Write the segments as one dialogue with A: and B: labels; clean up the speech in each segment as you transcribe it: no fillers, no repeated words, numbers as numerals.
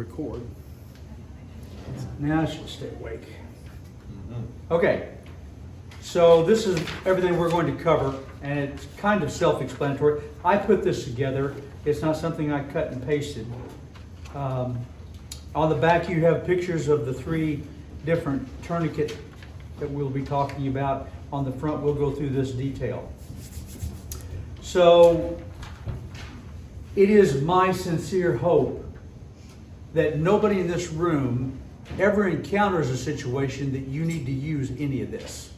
A: record. Now I should stay awake. Okay, so this is everything we're going to cover, and it's kind of self-explanatory. I put this together. It's not something I cut and pasted. On the back you have pictures of the 3 different tourniquets that we'll be talking about. On the front we'll go through this detail. So it is my sincere hope that nobody in this room ever encounters a situation that you need to use any of this.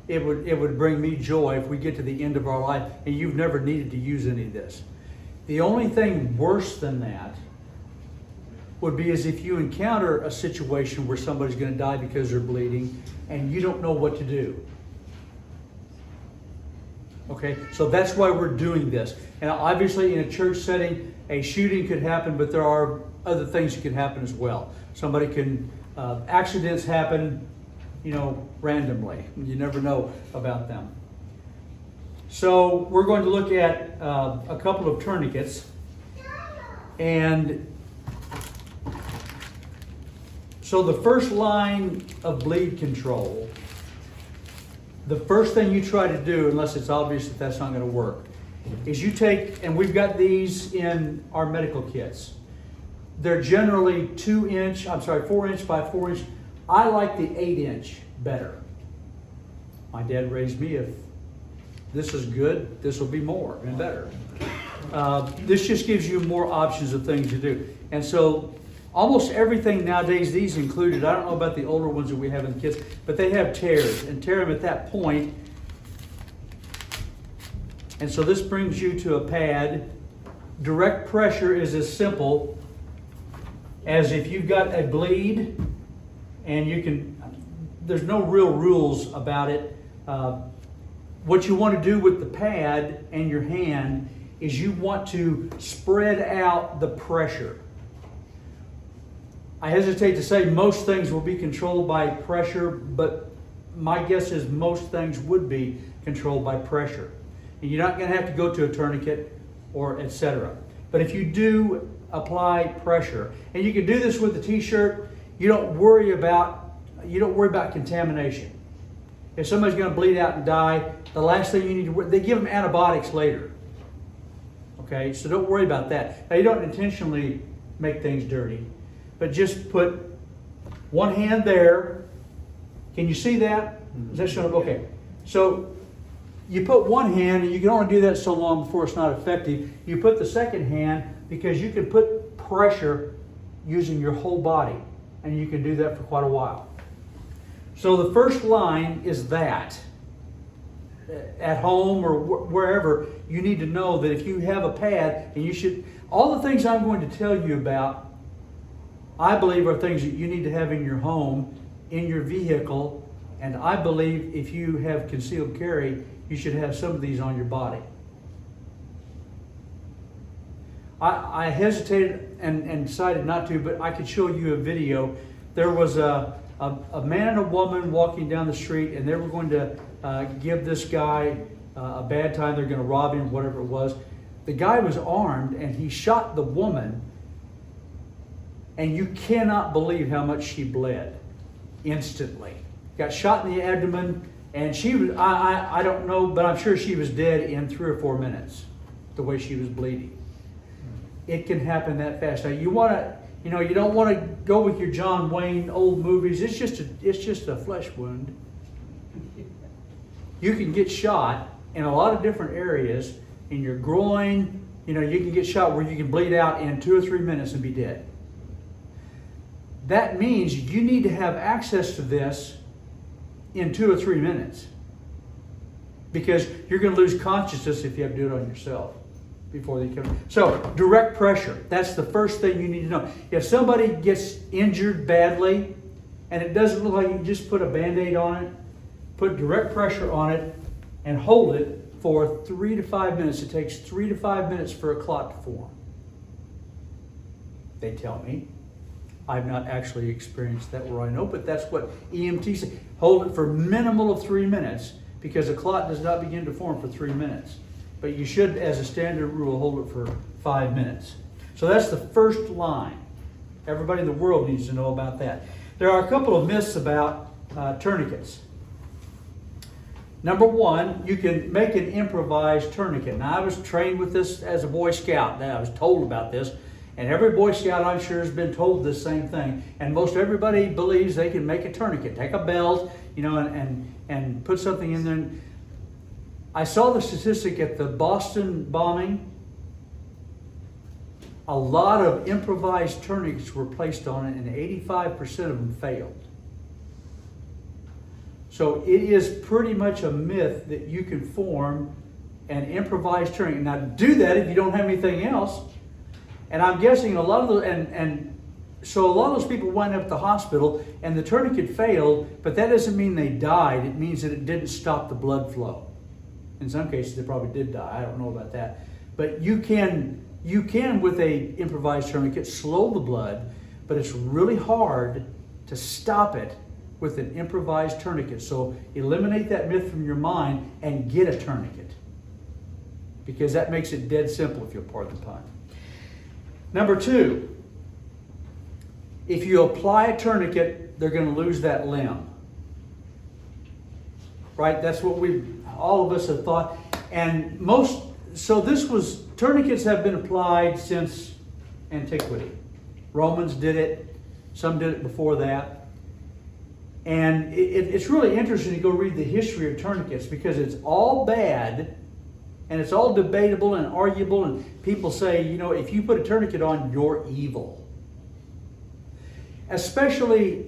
A: It would bring me joy if we get to the end of our life and you've never needed to use any of this. The only thing worse than that would be as if you encounter a situation where somebody's going to die because they're bleeding and you don't know what to do. Okay, so that's why we're doing this. And obviously in a church setting, a shooting could happen, but there are other things that can happen as well. Somebody can, accidents happen, randomly. You never know about them. So we're going to look at a couple of tourniquets. And so the first line of bleed control, the first thing you try to do, unless it's obvious that that's not going to work, is you take, and we've got these in our medical kits. They're generally 4 inch by 4 inch. I like the 8 inch better. My dad raised me, if this is good, this will be more and better. This just gives you more options of things to do. And so almost everything nowadays, these included, I don't know about the older ones that we have in the kits, but they have tears, and tear them at that point. And so this brings you to a pad. Direct pressure is as simple as if you've got a bleed and there's no real rules about it. What you want to do with the pad and your hand is you want to spread out the pressure. I hesitate to say most things will be controlled by pressure, but my guess is most things would be controlled by pressure. And you're not going to have to go to a tourniquet or etc. But if you do apply pressure, and you can do this with a t-shirt, you don't worry about contamination. If somebody's going to bleed out and die, the last thing you need to worry, they give them antibiotics later. Okay, so don't worry about that. Now you don't intentionally make things dirty, but just put one hand there. Can you see that? Is that showing up? Okay. So you put one hand, and you can only do that so long before it's not effective. You put the second hand because you can put pressure using your whole body, and you can do that for quite a while. So the first line is that. At home or wherever, you need to know that if you have a pad, and all the things I'm going to tell you about, I believe are things that you need to have in your home, in your vehicle, and I believe if you have concealed carry, you should have some of these on your body. I hesitated and decided not to, but I could show you a video. There was a man and a woman walking down the street, and they were going to give this guy a bad time. They're going to rob him, whatever it was. The guy was armed, and he shot the woman, and you cannot believe how much she bled instantly. Got shot in the abdomen, and she was, I don't know, but I'm sure she was dead in 3 or 4 minutes, the way she was bleeding. It can happen that fast. Now you don't want to go with your John Wayne old movies. It's just a flesh wound. You can get shot in a lot of different areas, in your groin. You can get shot where you can bleed out in 2 or 3 minutes and be dead. That means you need to have access to this in 2 or 3 minutes, because you're going to lose consciousness if you have to do it on yourself before they come. So direct pressure, that's the first thing you need to know. If somebody gets injured badly and it doesn't look like you just put a Band-Aid on it, put direct pressure on it and hold it for 3 to 5 minutes. It takes 3 to 5 minutes for a clot to form. They tell me. I've not actually experienced that where I know, but that's what EMTs say. Hold it for a minimal of 3 minutes, because a clot does not begin to form for 3 minutes. But you should, as a standard rule, hold it for 5 minutes. So that's the first line. Everybody in the world needs to know about that. There are a couple of myths about tourniquets. Number one, you can make an improvised tourniquet. Now, I was trained with this as a Boy Scout. Now, I was told about this. And every Boy Scout, I'm sure, has been told this same thing. And most everybody believes they can make a tourniquet. Take a belt, and put something in there. I saw the statistic at the Boston bombing. A lot of improvised tourniquets were placed on it, and 85% of them failed. So it is pretty much a myth that you can form an improvised tourniquet. Now, do that if you don't have anything else. And I'm guessing a lot of so a lot of those people went up to the hospital and the tourniquet failed, but that doesn't mean they died. It means that it didn't stop the blood flow. In some cases, they probably did die. I don't know about that. But you can with a improvised tourniquet slow the blood, but it's really hard to stop it with an improvised tourniquet. So eliminate that myth from your mind and get a tourniquet, because that makes it dead simple, if you'll pardon the pun. Number two, if you apply a tourniquet, they're going to lose that limb. Right? That's what all of us have thought. And tourniquets have been applied since antiquity. Romans did it. Some did it before that. And it's really interesting to go read the history of tourniquets, because it's all bad and it's all debatable and arguable, and people say, if you put a tourniquet on, you're evil. Especially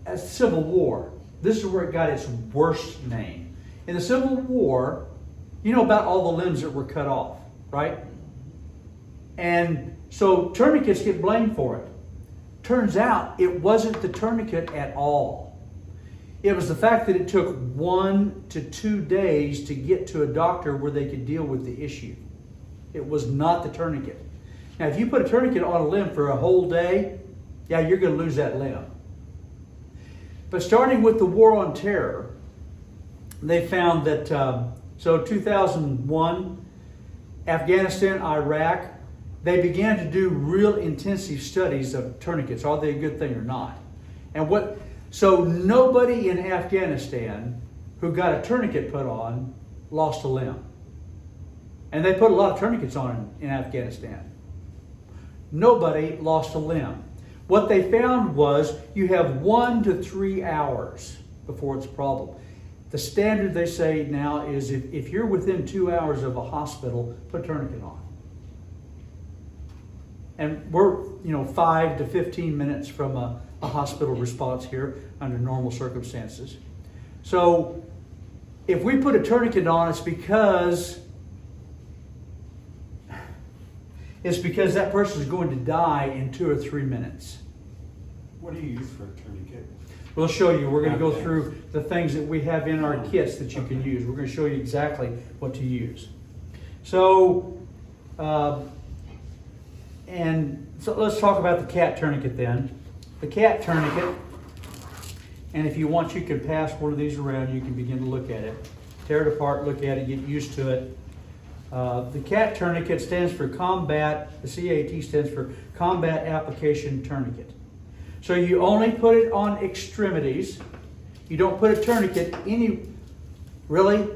A: as Civil War. This is where it got its worst name. In the Civil War, you know about all the limbs that were cut off, right? And so tourniquets get blamed for it. Turns out it wasn't the tourniquet at all. It was the fact that it took 1 to 2 days to get to a doctor where they could deal with the issue. It was not the tourniquet. Now, if you put a tourniquet on a limb for a whole day, yeah, you're going to lose that limb. But starting with the War on Terror, they found that, 2001, Afghanistan, Iraq, they began to do real intensive studies of tourniquets. Are they a good thing or not? So nobody in Afghanistan who got a tourniquet put on lost a limb. And they put a lot of tourniquets on in Afghanistan. Nobody lost a limb. What they found was you have 1 to 3 hours before it's a problem. The standard, they say now, is if you're within 2 hours of a hospital, put a tourniquet on. And we're 5 to 15 minutes from a hospital response here under normal circumstances. So if we put a tourniquet on, it's because that person is going to die in 2 or 3 minutes.
B: What do you use for a tourniquet?
A: We'll show you. We're going to go through the things that we have in our kits that you can use. We're going to show you exactly what to use. So let's talk about the cat tourniquet then. The cat tourniquet, and if you want, you can pass one of these around. You can begin to look at it. Tear it apart, look at it, get used to it. The CAT tourniquet stands for Combat, the CAT stands for Combat Application Tourniquet. So you only put it on extremities. You don't put a tourniquet really?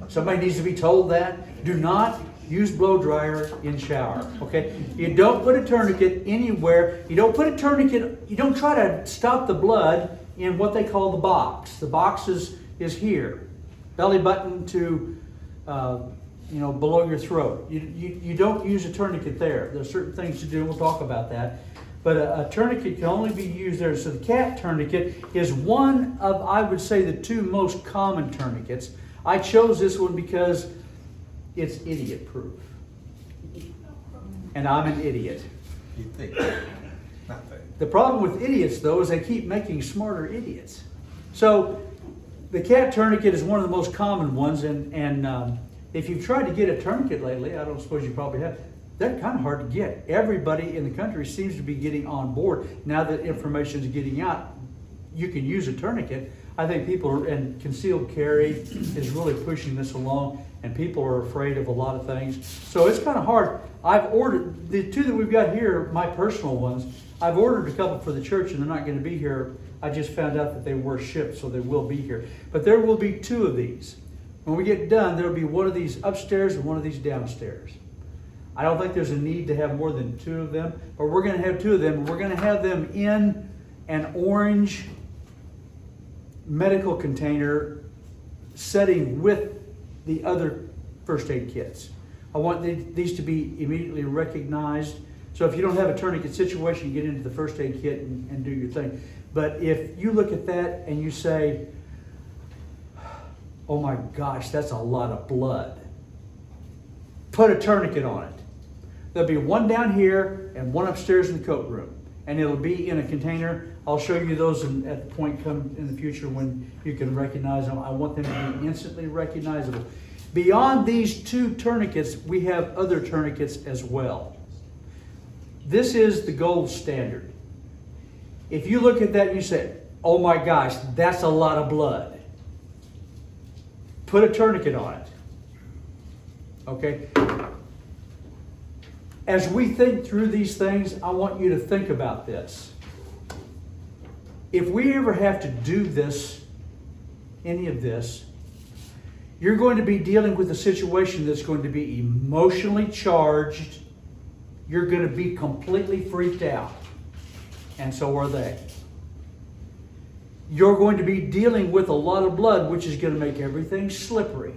A: Somebody needs to be told that. Do not use blow dryer in shower, okay? You don't put a tourniquet anywhere. You don't put a tourniquet, you don't try to stop the blood in what they call the box. The box is here. Belly button to below your throat. You don't use a tourniquet there. There's certain things to do, and we'll talk about that. But a tourniquet can only be used there. So the CAT tourniquet is one of, I would say, the 2 most common tourniquets. I chose this one because it's idiot-proof. And I'm an idiot.
B: You think? Nothing.
A: The problem with idiots, though, is they keep making smarter idiots. So the CAT tourniquet is one of the most common ones, and if you've tried to get a tourniquet lately, I don't suppose you probably have, they're kind of hard to get. Everybody in the country seems to be getting on board. Now that information is getting out, you can use a tourniquet. I think and concealed carry is really pushing this along, and people are afraid of a lot of things. So it's kind of hard. I've ordered, the two that we've got here, my personal ones, I've ordered a couple for the church and they're not going to be here. I just found out that they were shipped, so they will be here. But there will be two of these. When we get done, there will be one of these upstairs and one of these downstairs. I don't think there's a need to have more than two of them, but we're going to have two of them. We're going to have them in an orange medical container setting with the other first aid kits. I want these to be immediately recognized. So if you don't have a tourniquet situation, you get into the first aid kit and do your thing. But if you look at that and you say, oh my gosh, that's a lot of blood, put a tourniquet on it. There'll be one down here and one upstairs in the coat room. And it'll be in a container. I'll show you those at the point come in the future when you can recognize them. I want them to be instantly recognizable. Beyond these two tourniquets, we have other tourniquets as well. This is the gold standard. If you look at that and you say, oh my gosh, that's a lot of blood, put a tourniquet on it. Okay? As we think through these things, I want you to think about this. If we ever have to do this, any of this, you're going to be dealing with a situation that's going to be emotionally charged. You're going to be completely freaked out. And so are they. You're going to be dealing with a lot of blood, which is going to make everything slippery.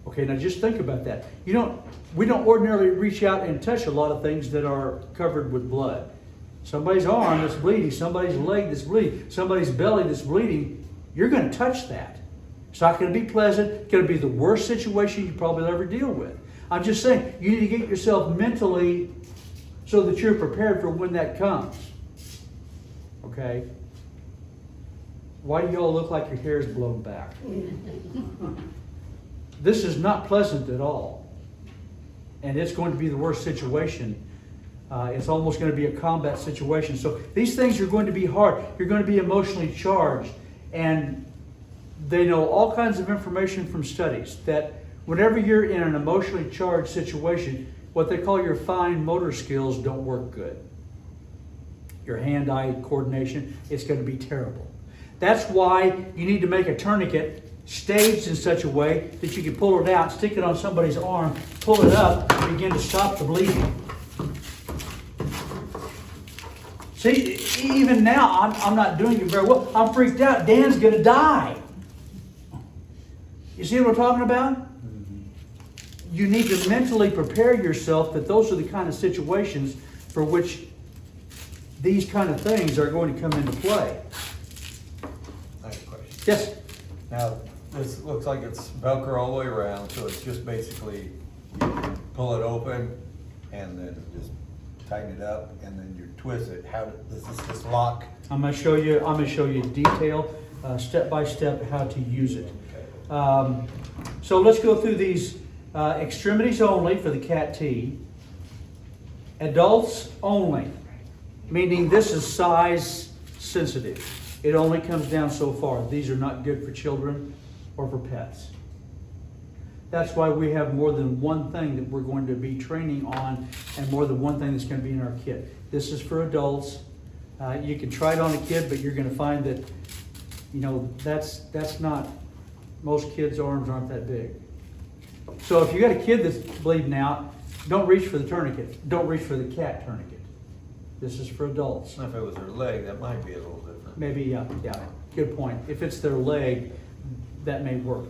A: Okay, now just think about that. We don't ordinarily reach out and touch a lot of things that are covered with blood. Somebody's arm that's bleeding, somebody's leg that's bleeding, somebody's belly that's bleeding. You're going to touch that. It's not going to be pleasant. It's going to be the worst situation you probably ever deal with. I'm just saying, you need to get yourself mentally so that you're prepared for when that comes. Okay? Why do y'all look like your hair is blown back? This is not pleasant at all. And it's going to be the worst situation. It's almost going to be a combat situation. So these things are going to be hard. You're going to be emotionally charged. And they know all kinds of information from studies that whenever you're in an emotionally charged situation, what they call your fine motor skills don't work good. Your hand-eye coordination, it's going to be terrible. That's why you need to make a tourniquet staged in such a way that you can pull it out, stick it on somebody's arm, pull it up, and begin to stop the bleeding. See, even now, I'm not doing it very well. I'm freaked out. Dan's going to die. You see what I'm talking about? Mm-hmm. You need to mentally prepare yourself that those are the kind of situations for which these kind of things are going to come into play.
B: I have a question.
A: Yes?
B: Now, this looks like it's Velcro all the way around, so it's just basically you pull it open and then just tighten it up and then you twist it. How does this lock?
A: I'm going to show you detail, step by step, how to use it. So let's go through these extremities only for the cat T. Adults only, meaning this is size sensitive. It only comes down so far. These are not good for children or for pets. That's why we have more than one thing that we're going to be training on and more than one thing that's going to be in our kit. This is for adults. You can try it on a kid, but you're going to find that, that's not, most kids' arms aren't that big. So if you got a kid that's bleeding out, don't reach for the tourniquet. Don't reach for the cat tourniquet. This is for adults.
B: If it was their leg, that might be a little different.
A: Maybe, yeah, good point. If it's their leg, that may work.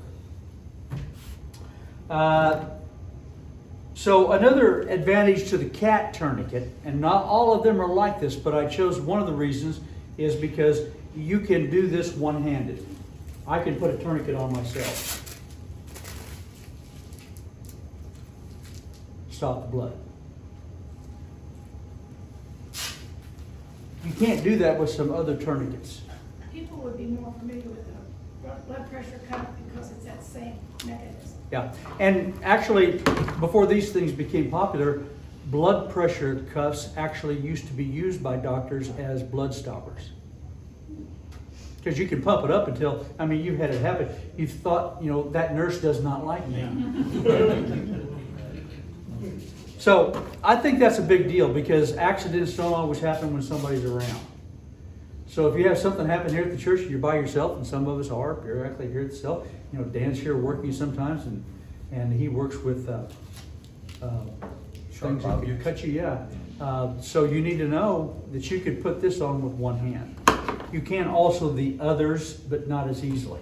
A: So another advantage to the cat tourniquet, and not all of them are like this, but I chose one of the reasons, is because you can do this one-handed. I can put a tourniquet on myself. Stop the blood. You can't do that with some other tourniquets.
C: People would be more familiar with the blood pressure cuff because it's that same mechanism.
A: Yeah, and actually, before these things became popular, blood pressure cuffs actually used to be used by doctors as blood stoppers. Because you can pump it up until, I mean, you've had it happen. You've thought, you know, that nurse does not like me. So I think that's a big deal because accidents don't always happen when somebody's around. So if you have something happen here at the church, you're by yourself, and some of us are periodically here at the cell. You know, Dan's here working sometimes, and he works with things that can cut you. Yeah. So you need to know that you could put this on with one hand. You can also the others, but not as easily.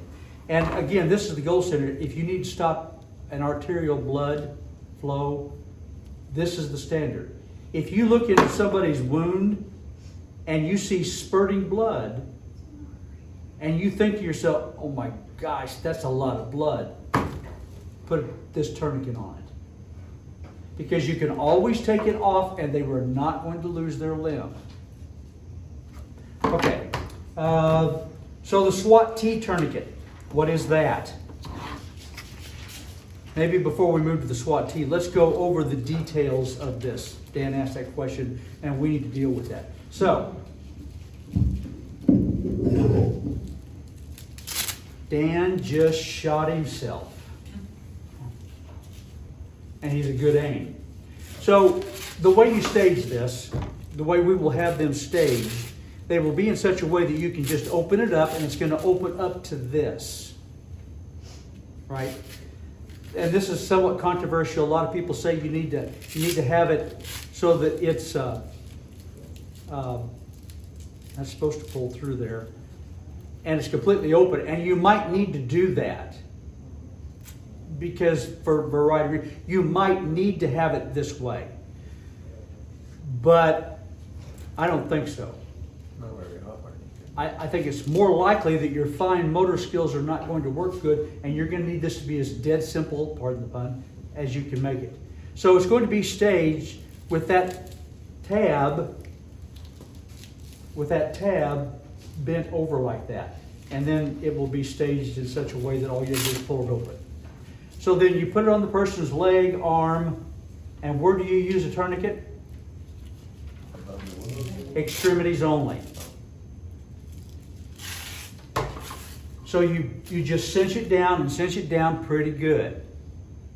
A: And again, this is the gold standard. If you need to stop an arterial blood flow, this is the standard. If you look into somebody's wound and you see spurting blood, and you think to yourself, oh my gosh, that's a lot of blood, put this tourniquet on it. Because you can always take it off and they were not going to lose their limb. Okay. So the SWAT T tourniquet, what is that? Maybe before we move to the SWAT T, let's go over the details of this. Dan asked that question, and we need to deal with that. So, Dan just shot himself. And he's a good aim. So, the way you stage this, the way we will have them staged, they will be in such a way that you can just open it up and it's going to open up to this. Right? And this is somewhat controversial. A lot of people say you need to have it so that it's that's supposed to pull through there. And it's completely open. And you might need to do that. Because for a variety of reasons, you might need to have it this way. But I don't think so. I think it's more likely that your fine motor skills are not going to work good, and you're going to need this to be as dead simple, pardon the pun, as you can make it. So it's going to be staged with that tab bent over like that. And then it will be staged in such a way that all you do is pull it open. So then you put it on the person's leg, arm, and where do you use a tourniquet? Extremities only. So you just cinch it down and cinch it down pretty good.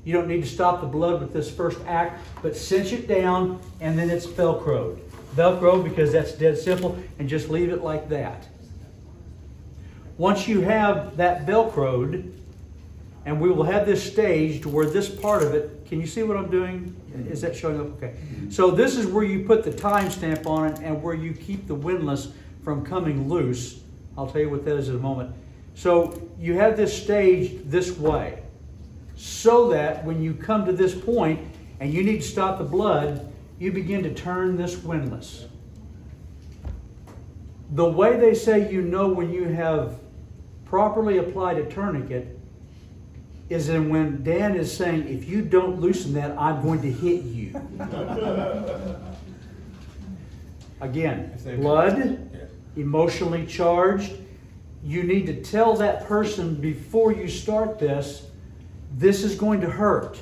A: You don't need to stop the blood with this first act, but cinch it down and then it's Velcroed. Velcro because that's dead simple, and just leave it like that. Once you have that Velcroed, and we will have this staged where this part of it, can you see what I'm doing? Is that showing up? Okay. So this is where you put the timestamp on it and where you keep the windlass from coming loose. I'll tell you what that is in a moment. So you have this staged this way so that when you come to this point and you need to stop the blood, you begin to turn this windlass. The way they say you know when you have properly applied a tourniquet is in when Dan is saying, if you don't loosen that, I'm going to hit you. Again, blood, emotionally charged. You need to tell that person before you start this is going to hurt.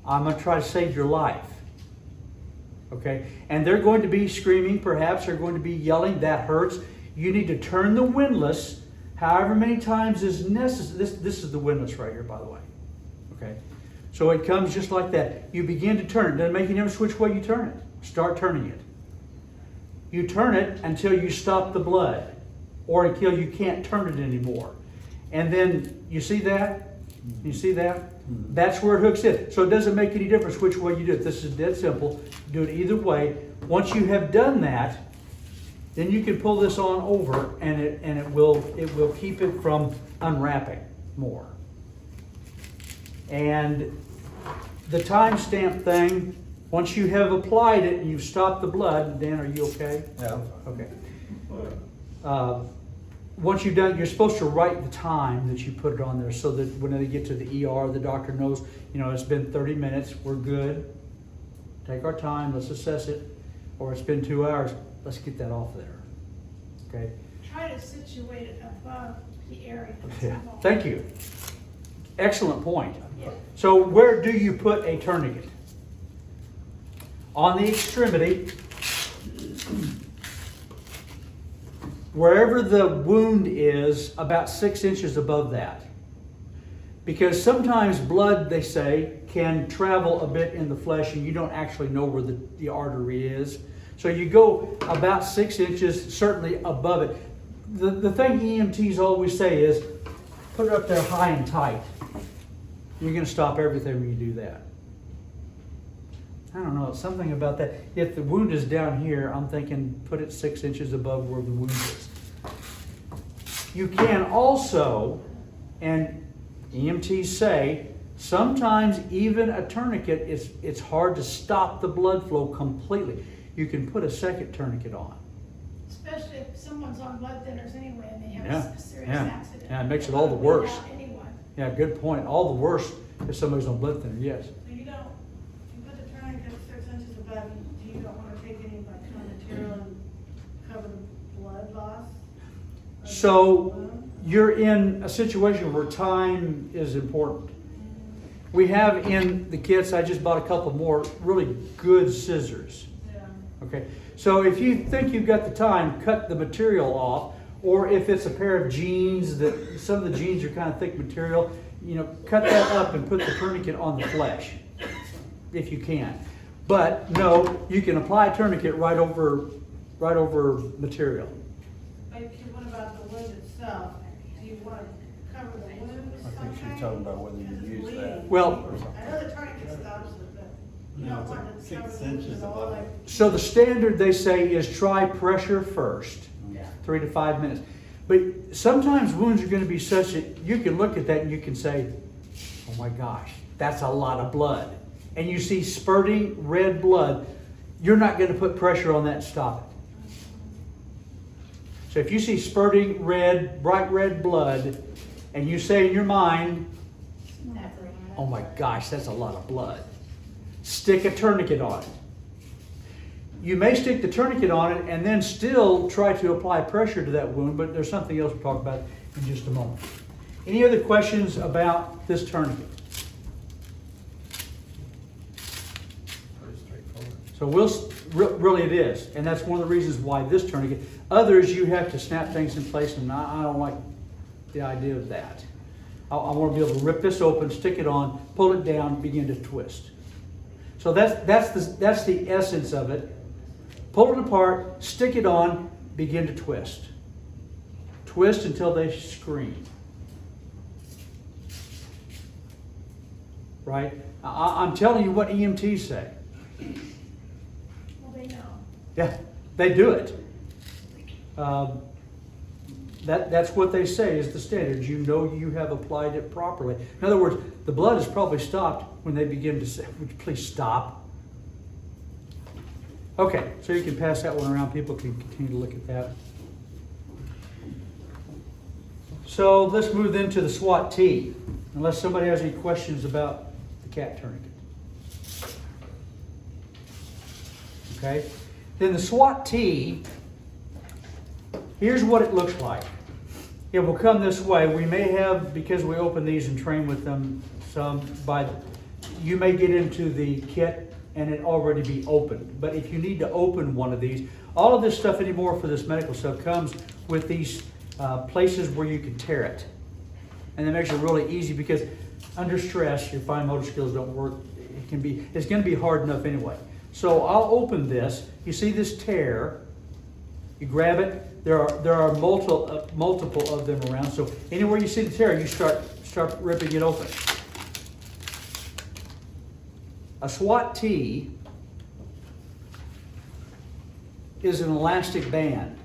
A: I'm going to try to save your life. Okay? And they're going to be screaming, perhaps they're going to be yelling, that hurts. You need to turn the windlass however many times is necessary. This is the windlass right here, by the way. Okay? So it comes just like that. You begin to turn it. Doesn't make any difference which way you turn it. Start turning it. You turn it until you stop the blood, or until you can't turn it anymore. And then, you see that? You see that? That's where it hooks in. So it doesn't make any difference which way you do it. This is dead simple. Do it either way. Once you have done that, then you can pull this on over, and it will keep it from unwrapping more. And the timestamp thing, once you have applied it and you've stopped the blood, Dan, are you okay?
B: Yeah.
A: Okay. Once you've done, you're supposed to write the time that you put it on there so that when they get to the ER, the doctor knows, it's been 30 minutes, we're good. Take our time, let's assess it. Or it's been 2 hours, let's get that off there. Okay?
C: Try to situate it above the area that's
A: Yeah.
C: involved.
A: Thank you. Excellent point.
C: Yeah.
A: So where do you put a tourniquet? On the extremity. wherever the wound is, about 6 inches above that. Because sometimes blood, they say, can travel a bit in the flesh and you don't actually know where the artery is. So you go about 6 inches, certainly above it. The thing EMTs always say is, put it up there high and tight. You're going to stop everything when you do that. I don't know, something about that. If the wound is down here, I'm thinking put it 6 inches above where the wound is. You can also, and EMTs say, sometimes even a tourniquet, it's hard to stop the blood flow completely. You can put a second tourniquet on.
C: Especially if someone's on blood thinners anyway and they have
A: Yeah,
C: a serious
A: yeah.
C: accident.
A: Yeah, it makes it all the worse.
C: Without anyone.
A: Yeah, good point. All the worse if somebody's on blood thinner, yes.
D: So you don't, you put the tourniquet 6 inches above, you don't want to take any like kind of material and cover the blood loss? Or
A: So
D: the wound?
A: you're in a situation where time is important. We have in the kits, I just bought a couple more really good scissors.
D: Yeah.
A: Okay, so if you think you've got the time, cut the material off, or if it's a pair of jeans that some of the jeans are kind of thick material, you know, cut that up and put the tourniquet on the flesh, if you can. But no, you can apply a tourniquet right over material.
D: But if you, what about the wound itself? Do you want to cover the wound
B: I think she's
D: somehow?
B: talking about whether you
D: Because it's
B: use
D: bleeding.
B: that.
A: Well-
B: or something.
D: I know the tourniquet stops it, but you
E: No,
D: don't
E: it's
D: want
E: like
D: to cover
E: 6
D: the wound
E: inches
D: at all,
E: above.
D: like.
A: So the standard, they say, is try pressure first.
D: Yeah.
A: 3 to 5 minutes. But sometimes wounds are going to be such that you can look at that and you can say, oh my gosh, that's a lot of blood. And you see spurting red blood, you're not going to put pressure on that and stop it. So if you see spurting red, bright red blood, and you say in your mind, oh my gosh, that's a lot of blood, stick a tourniquet on it. You may stick the tourniquet on it and then still try to apply pressure to that wound, but there's something else we'll talk about in just a moment. Any other questions about this tourniquet?
B: Pretty straightforward.
A: So really it is, and that's one of the reasons why this tourniquet. Others, you have to snap things in place, and I don't like the idea of that. I want to be able to rip this open, stick it on, pull it down, begin to twist. So that's the essence of it. Pull it apart, stick it on, begin to twist. Twist until they scream. Right? I'm telling you what EMTs say.
C: Well, they know.
A: Yeah, they do it. That's what they say is the standard. You know you have applied it properly. In other words, the blood is probably stopped when they begin to say, would you please stop? Okay, so you can pass that one around. People can continue to look at that. So let's move then to the SWAT T, unless somebody has any questions about the cat tourniquet. Okay, then the SWAT T, here's what it looks like. It will come this way. We may have, because we open these and train with them some, you may get into the kit and it already be opened. But if you need to open one of these, all of this stuff anymore for this medical stuff comes with these places where you can tear it. And that makes it really easy because under stress, your fine motor skills don't work. It's going to be hard enough anyway. So I'll open this. You see this tear. You grab it. There are multiple of them around. So anywhere you see the tear, you start ripping it open. A SWAT T is an elastic band,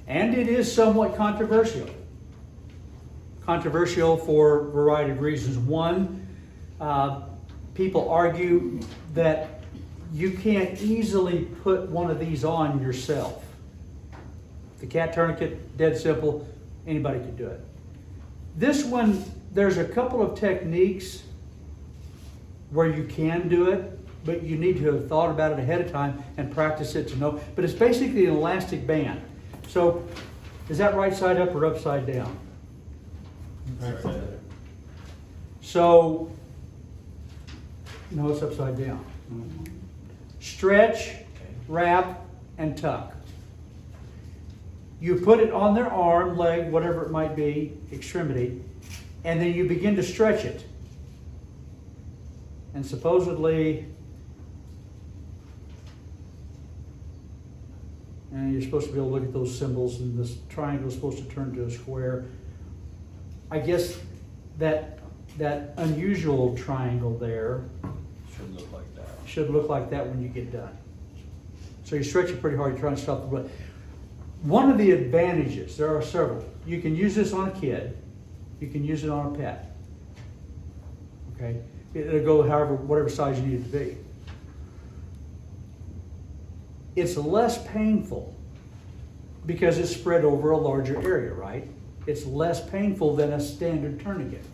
A: and it is somewhat controversial. Controversial for a variety of reasons. One, people argue that you can't easily put one of these on yourself. The cat tourniquet, dead simple, anybody can do it. This one, there's a couple of techniques where you can do it, but you need to have thought about it ahead of time and practice it to know. But it's basically an elastic band. So, is that right side up or upside down?
E: Right side up.
A: So, no, it's upside down. Stretch, wrap, and tuck. You put it on their arm, leg, whatever it might be, extremity, and then you begin to stretch it. And supposedly, and you're supposed to be able to look at those symbols, and this triangle is supposed to turn to a square. I guess that unusual triangle there
B: Should look like that.
A: should look like that when you get done. So you stretch it pretty hard, you're trying to stop the blood. One of the advantages, there are several. You can use this on a kid, you can use it on a pet. Okay? It'll go whatever size you need it to be. It's less painful because it's spread over a larger area, right? It's less painful than a standard tourniquet.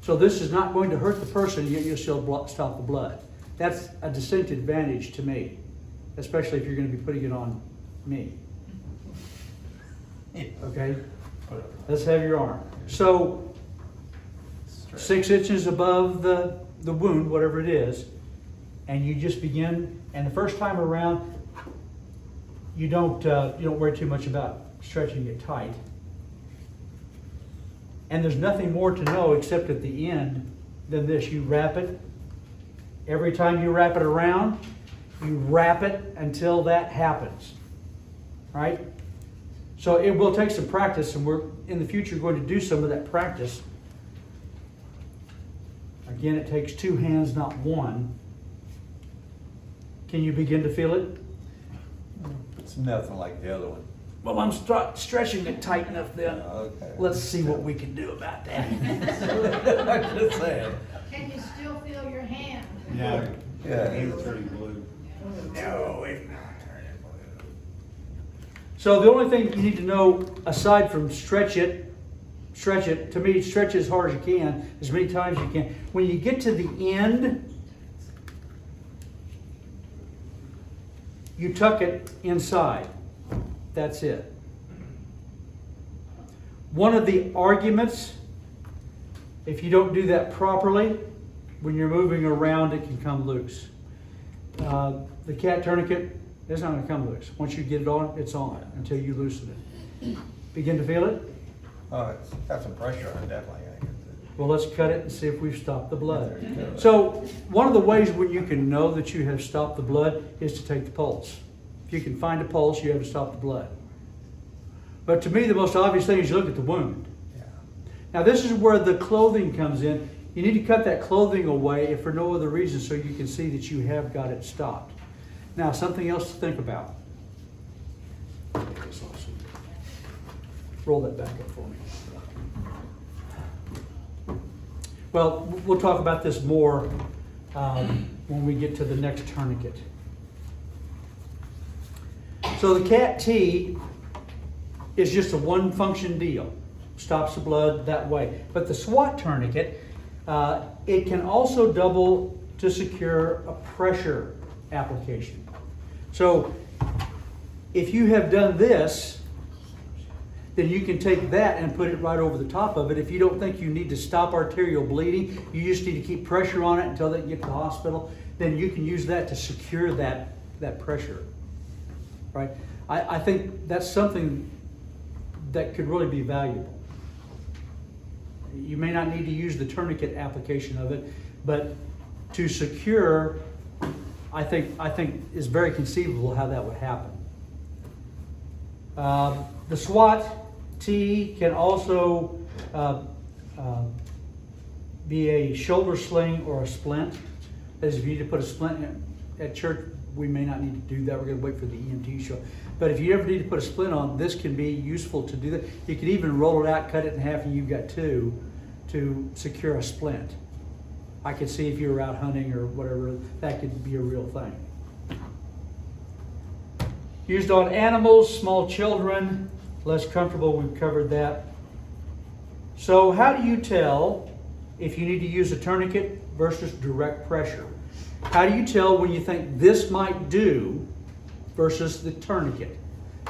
A: So this is not going to hurt the person, yet you'll still stop the blood. That's a distinct advantage to me, especially if you're going to be putting it on me. Okay? Let's have your arm. So 6 inches above the wound, whatever it is, and you just begin, and the first time around, you don't worry too much about stretching it tight. And there's nothing more to know except at the end than this. You wrap it. Every time you wrap it around, you wrap it until that happens. Right? So it will take some practice, and we're in the future going to do some of that practice. Again, it takes 2 hands, not 1. Can you begin to feel it?
B: It's nothing like the other one.
A: Well, I'm stretching it tight enough then.
B: Okay.
A: Let's see what we can do about that.
B: I'm just saying.
C: Can you still feel your hand?
E: Yeah.
B: Yeah.
E: It's turning blue.
A: No, it's not turning blue. So the only thing you need to know, aside from stretch it, to me, stretch it as hard as you can, as many times as you can. When you get to the end, you tuck it inside. That's it. One of the arguments, if you don't do that properly, when you're moving around, it can come loose. The cat tourniquet, it's not going to come loose. Once you get it on, it's on until you loosen it. Begin to feel it?
B: Oh, it's got some pressure on it, definitely.
A: Well, let's cut it and see if we've stopped the blood. So one of the ways when you can know that you have stopped the blood is to take the pulse. If you can find a pulse, you have stopped the blood. But to me, the most obvious thing is you look at the wound.
B: Yeah.
A: Now this is where the clothing comes in. You need to cut that clothing away if for no other reason so you can see that you have got it stopped. Now something else to think about. Roll that back up for me. Well, we'll talk about this more when we get to the next tourniquet. So the Cat T is just a one function deal. Stops the blood that way. But the SWAT tourniquet, it can also double to secure a pressure application. So if you have done this, then you can take that and put it right over the top of it. If you don't think you need to stop arterial bleeding, you just need to keep pressure on it until they get to the hospital, then you can use that to secure that pressure. Right? I think that's something that could really be valuable. You may not need to use the tourniquet application of it, but to secure, I think is very conceivable how that would happen. The SWAT T can also be a shoulder sling or a splint. As if you need to put a splint in at church, we may not need to do that. We're going to wait for the EMT show. But if you ever need to put a splint on, this can be useful to do that. You can even roll it out, cut it in half, and you've got 2 to secure a splint. I could see if you were out hunting or whatever, that could be a real thing. Used on animals, small children, less comfortable, we've covered that. So how do you tell if you need to use a tourniquet versus direct pressure? How do you tell when you think this might do versus the tourniquet?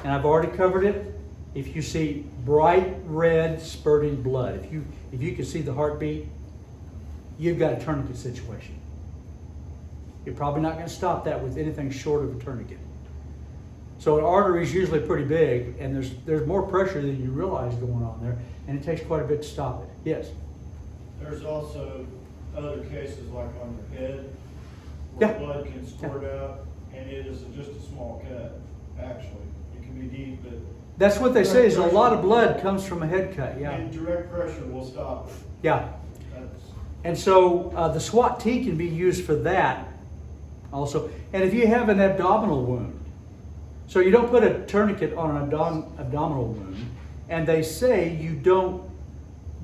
A: And I've already covered it. If you see bright red spurting blood, if you can see the heartbeat, you've got a tourniquet situation. You're probably not going to stop that with anything short of a tourniquet. So an artery is usually pretty big, and there's more pressure than you realize going on there, and it takes quite a bit to stop it. Yes?
E: There's also other cases like on your head, where
A: Yeah.
E: blood can squirt out, and it is just a small cut, actually. It can be deep, but.
A: That's what they say, is a
E: direct
A: lot of
E: pressure-
A: blood comes from a head cut, yeah.
E: And direct pressure will stop it.
A: Yeah.
E: That's,
A: And so the SWAT T can be used for that also. And if you have an abdominal wound, so you don't put a tourniquet on an abdominal wound, and they say you don't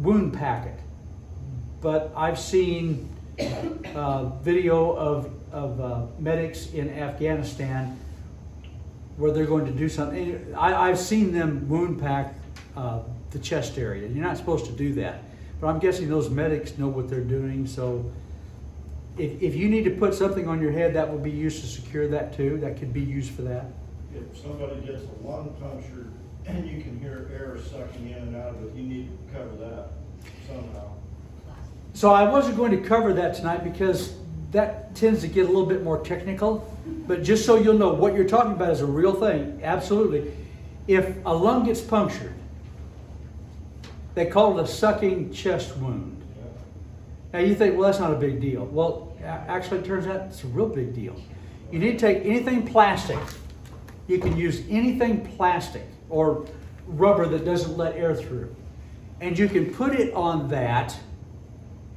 A: wound pack it. But I've seen video of medics in Afghanistan where they're going to do something. I've seen them wound pack the chest area. You're not supposed to do that. But I'm guessing those medics know what they're doing, so if you need to put something on your head, that will be used to secure that too. That could be used for that.
E: if somebody gets a lung puncture and you can hear air sucking in and out of it, you need to cover that somehow.
A: So I wasn't going to cover that tonight because that tends to get a little bit more technical. But just so you'll know, what you're talking about is a real thing. Absolutely. If a lung gets punctured, they call it a sucking chest wound. Now you think, well, that's not a big deal. Well, actually it turns out it's a real big deal. You need to take anything plastic. You can use anything plastic or rubber that doesn't let air through. And you can put it on that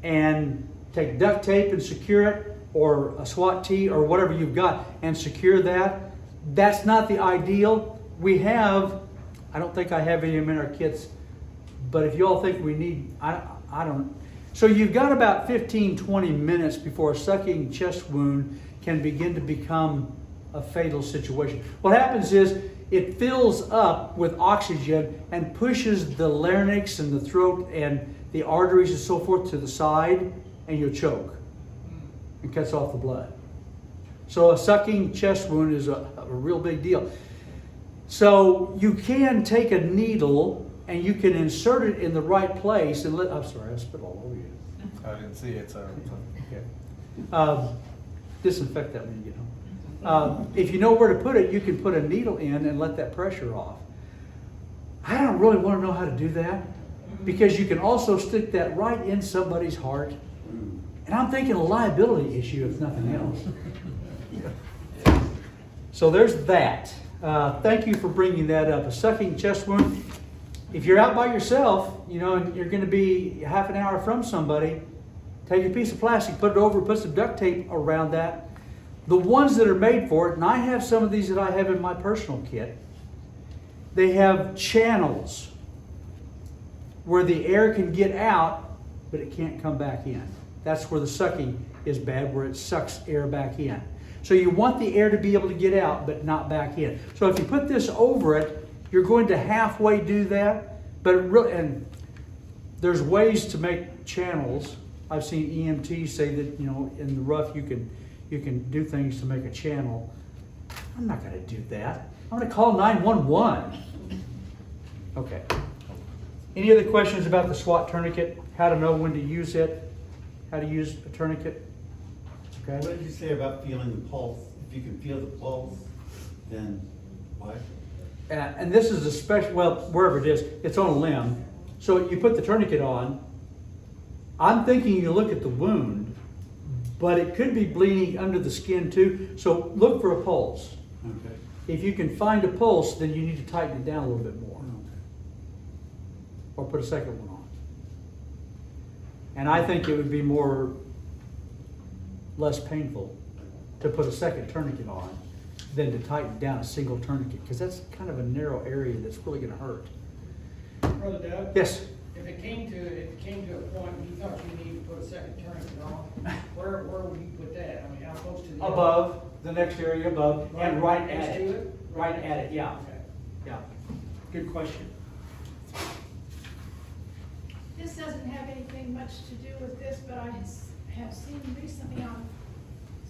A: and take duct tape and secure it, or a SWAT T or whatever you've got, and secure that. That's not the ideal. We have, I don't think I have any of them in our kits, but if you all think we need, I don't. So you've got about 15, 20 minutes before a sucking chest wound can begin to become a fatal situation. What happens is it fills up with oxygen and pushes the larynx and the throat and the arteries and so forth to the side, and you'll choke and cuts off the blood. So a sucking chest wound is a real big deal. So you can take a needle and you can insert it in the right place and I'm sorry, I spit all over you.
B: I didn't see it, so. Okay.
A: Disinfect that when you get home. If you know where to put it, you can put a needle in and let that pressure off. I don't really want to know how to do that because you can also stick that right in somebody's heart. And I'm thinking a liability issue if nothing else. So there's that. Thank you for bringing that up. A sucking chest wound. If you're out by yourself, you know, and you're going to be half an hour from somebody, take a piece of plastic, put it over, put some duct tape around that. The ones that are made for it, and I have some of these that I have in my personal kit, they have channels where the air can get out, but it can't come back in. That's where the sucking is bad, where it sucks air back in. So you want the air to be able to get out, but not back in. So if you put this over it, you're going to halfway do that, but it really, and there's ways to make channels. I've seen EMTs say that, you know, in the rough you can do things to make a channel. I'm not going to do that. I'm going to call 911. Okay. Any other questions about the SWAT tourniquet? How to know when to use it? How to use a tourniquet? Okay.
F: What did you say about feeling the pulse? If you can feel the pulse, then what?
A: And this is a special, well, wherever it is, it's on a limb. So you put the tourniquet on. I'm thinking you look at the wound, but it could be bleeding under the skin too. So look for a pulse.
F: Okay.
A: If you can find a pulse, then you need to tighten it down a little bit more.
F: Okay.
A: Or put a second one on. And I think it would be less painful to put a second tourniquet on than to tighten down a single tourniquet, because that's kind of a narrow area that's really going to hurt.
G: Brother Doug?
A: Yes?
G: If it came to a point you thought you needed to put a second tourniquet on, where would you put that? I mean, how close to the
A: Above, the next area above, and right
G: next
A: at
G: to
A: it.
G: it?
A: Right at it, yeah.
G: Okay.
A: Yeah. Good question.
C: This doesn't have anything much to do with this, but I have seen recently on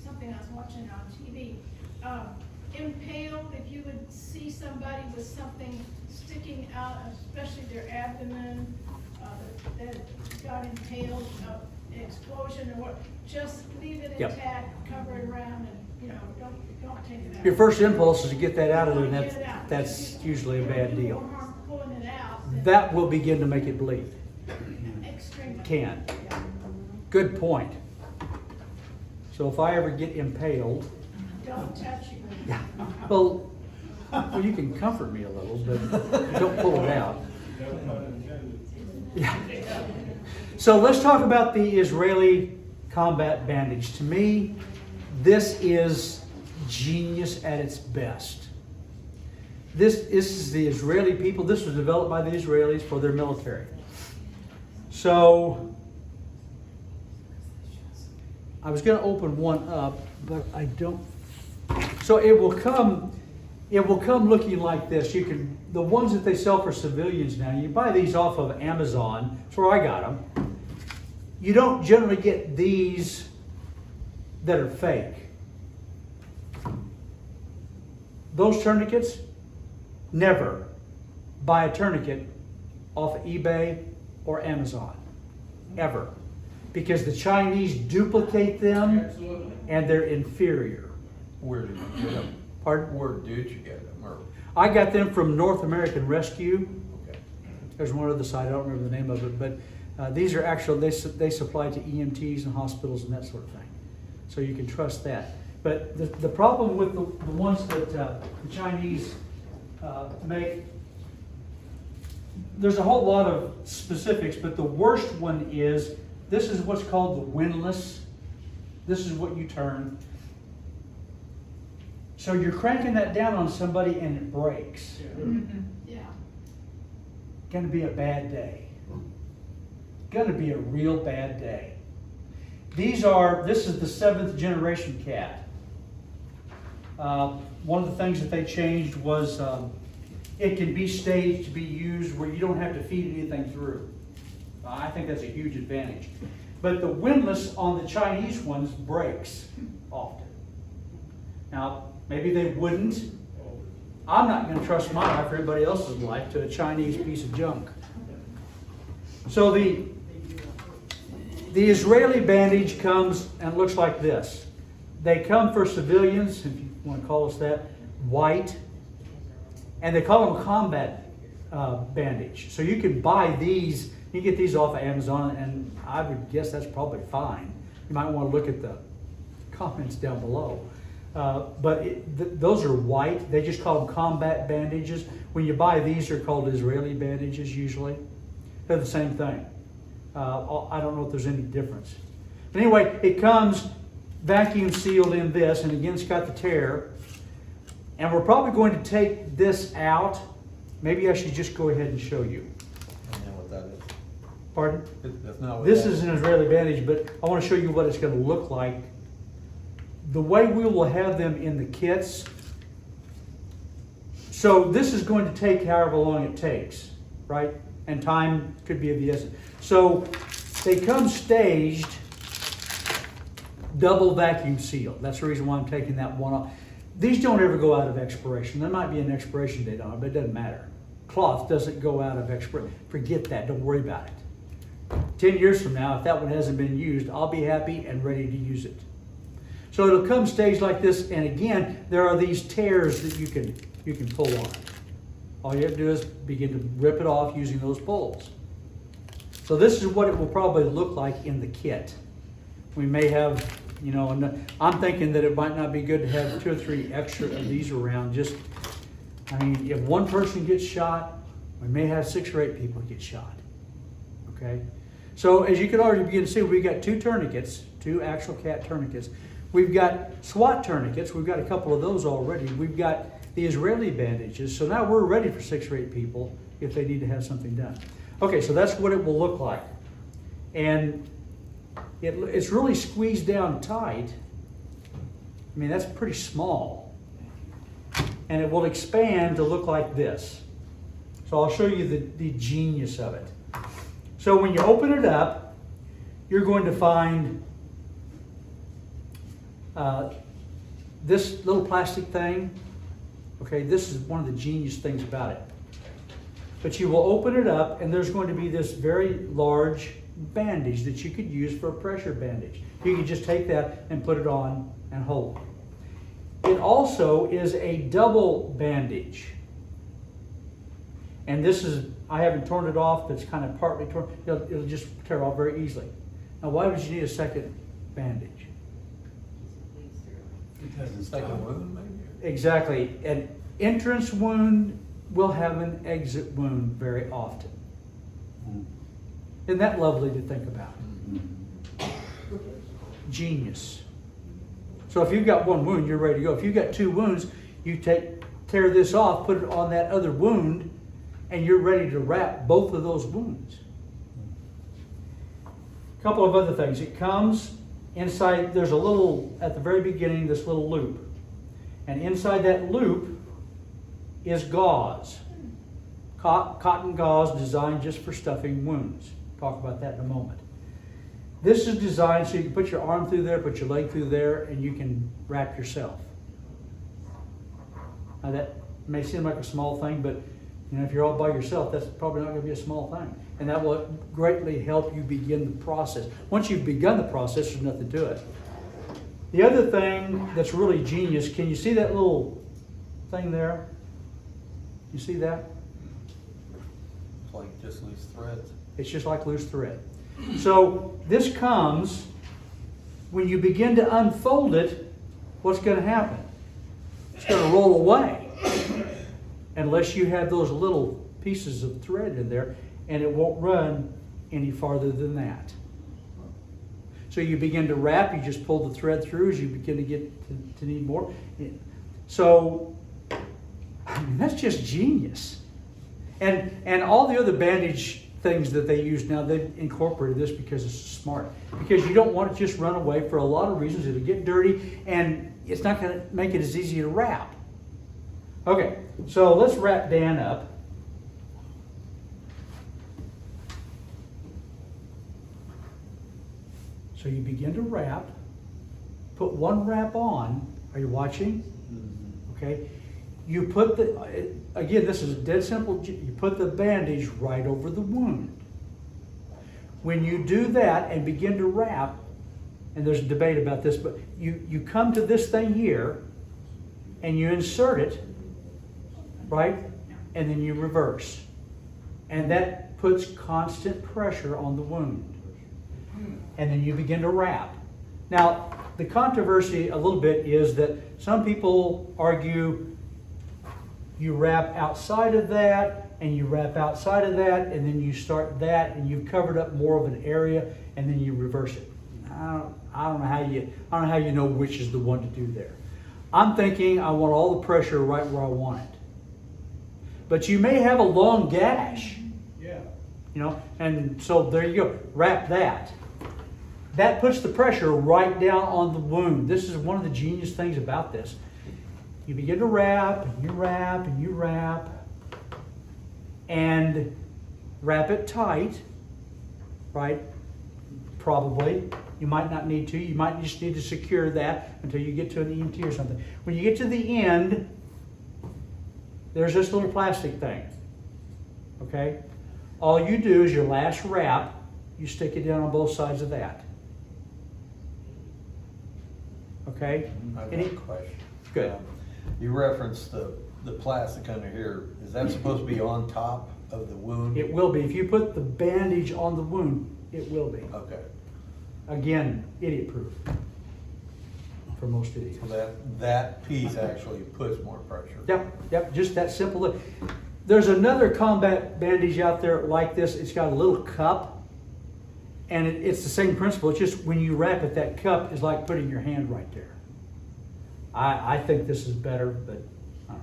C: something I was watching on TV. Impaled, if you would see somebody with something sticking out, especially their abdomen, that got impaled, explosion or what, just leave it
A: Yep.
C: intact, cover it around, and, you know, don't take it out.
A: Your first impulse is to get that out of there, and
C: Get it out.
A: that's usually a bad
C: You
A: deal.
C: do more harm pulling it out than
A: That will begin to make it bleed.
C: extremely.
A: Can.
C: Yeah.
A: Good point. So if I ever get impaled,
C: Don't touch it.
A: yeah, well, you can comfort me a little, but don't pull it out.
E: No pun intended.
A: Yeah. So let's talk about the Israeli combat bandage. To me, this is genius at its best. This is the Israeli people. This was developed by the Israelis for their military. So I was going to open one up, but I don't. So it will come looking like this. You can, the ones that they sell for civilians now, you buy these off of Amazon. That's where I got them. You don't generally get these that are fake. Those tourniquets, never buy a tourniquet off of eBay or Amazon. Ever. Because the Chinese duplicate them
G: Absolutely.
A: and they're inferior.
B: Where did you get them?
A: Pardon?
B: Where did you get them? Or,
A: I got them from North American Rescue.
B: okay.
A: There's one other site, I don't remember the name of it, but these are actual, they supply to EMTs and hospitals and that sort of thing. So you can trust that. But the problem with the ones that the Chinese make, there's a whole lot of specifics, but the worst one is, this is what's called the windlass. This is what you turn. So you're cranking that down on somebody and it breaks.
C: Yeah.
A: Gonna be a bad day. Gonna be a real bad day. This is the 7th generation cat. One of the things that they changed was it can be staged to be used where you don't have to feed anything through. I think that's a huge advantage. But the windlass on the Chinese ones breaks often. Now, maybe they wouldn't. I'm not going to trust my life or everybody else's life to a Chinese piece of junk. So the Israeli bandage comes and looks like this. They come for civilians, if you want to call us that, white, and they call them combat bandage. So you can buy these, you get these off of Amazon, and I would guess that's probably fine. You might want to look at the comments down below. Those are white. They just call them combat bandages. When you buy these, they're called Israeli bandages usually. They're the same thing. I don't know if there's any difference. But anyway, it comes vacuum sealed in this, and again, it's got the tear. And we're probably going to take this out. Maybe I should just go ahead and show you.
B: I don't know what that is.
A: Pardon?
B: That's not what
A: This
B: that
A: is an Israeli bandage, but I want to show you what it's going to look like. The way we will have them in the kits. So this is going to take however long it takes, right? And time could be of the essence. So they come staged, double vacuum sealed. That's the reason why I'm taking that one off. These don't ever go out of expiration. There might be an expiration date on it, but it doesn't matter. Cloth doesn't go out of expiration. Forget that. Don't worry about it. 10 years from now, if that one hasn't been used, I'll be happy and ready to use it. So it'll come staged like this, and again, there are these tears that you can pull on. All you have to do is begin to rip it off using those pulls. So this is what it will probably look like in the kit. We may have, and I'm thinking that it might not be good to have 2 or 3 extra of these around. If one person gets shot, we may have 6 or 8 people get shot. Okay? So as you can already begin to see, we've got 2 tourniquets, 2 actual cat tourniquets. We've got SWAT tourniquets. We've got a couple of those already. We've got the Israeli bandages. So now we're ready for 6 or 8 people if they need to have something done. Okay, so that's what it will look like. And it's really squeezed down tight. That's pretty small. And it will expand to look like this. So I'll show you the genius of it. So when you open it up, you're going to find this little plastic thing. Okay, this is one of the genius things about it. But you will open it up, and there's going to be this very large bandage that you could use for a pressure bandage. You can just take that and put it on and hold. It also is a double bandage. And this is, I haven't torn it off, but it's kind of partly torn. It'll just tear off very easily. Now, why would you need a second bandage?
F: Because it's
B: Like a
F: tough.
B: wound, maybe?
A: Exactly. An entrance wound will have an exit wound very often.
F: Mm.
A: Isn't that lovely to think about?
F: Mm.
A: Genius. So if you've got one wound, you're ready to go. If you've got two wounds, you tear this off, put it on that other wound, and you're ready to wrap both of those wounds. A couple of other things. It comes inside, there's a little, at the very beginning, this little loop. And inside that loop is gauze. Cotton gauze designed just for stuffing wounds. Talk about that in a moment. This is designed so you can put your arm through there, put your leg through there, and you can wrap yourself. Now that may seem like a small thing, but if you're all by yourself, that's probably not going to be a small thing. And that will greatly help you begin the process. Once you've begun the process, there's nothing to it. The other thing that's really genius, can you see that little thing there? You see that?
B: It's like just loose threads.
A: It's just like loose thread. So this comes, when you begin to unfold it, what's going to happen? It's going to roll away. Unless you have those little pieces of thread in there, and it won't run any farther than that. So you begin to wrap, you just pull the thread through as you begin to get to need more. So, I mean, that's just genius. And all the other bandage things that they use now, they've incorporated this because it's smart. Because you don't want it to just run away for a lot of reasons. It'll get dirty, and it's not going to make it as easy to wrap. Okay, so let's wrap Dan up. So you begin to wrap. Put one wrap on. Are you watching? Okay. You put the, again, this is dead simple. You put the bandage right over the wound. When you do that and begin to wrap, and there's a debate about this, but you come to this thing here and you insert it, right? And then you reverse. And that puts constant pressure on the wound. And then you begin to wrap. Now, the controversy a little bit is that some people argue you wrap outside of that, and you wrap outside of that, and then you start that, and you've covered up more of an area, and then you reverse it. I don't know how you know which is the one to do there. I'm thinking I want all the pressure right where I want it. But you may have a long gash.
G: Yeah.
A: And so there you go. Wrap that. That puts the pressure right down on the wound. This is one of the genius things about this. You begin to wrap, and you wrap, and you wrap, and wrap it tight, right? Probably. You might not need to. You might just need to secure that until you get to an EMT or something. When you get to the end, there's this little plastic thing, okay? All you do is your last wrap, you stick it down on both sides of that. Okay?
B: I've got
A: Any-
B: a question.
A: Good.
B: You referenced the plastic under here. Is that supposed to be on top of the wound?
A: It will be. If you put the bandage on the wound, it will be.
B: Okay.
A: Again, idiot-proof for most idiots.
B: So that piece actually puts more pressure.
A: Yep, just that simple. There's another combat bandage out there like this. It's got a little cup, and it's the same principle. It's just when you wrap it, that cup is like putting your hand right there. I think this is better, but I don't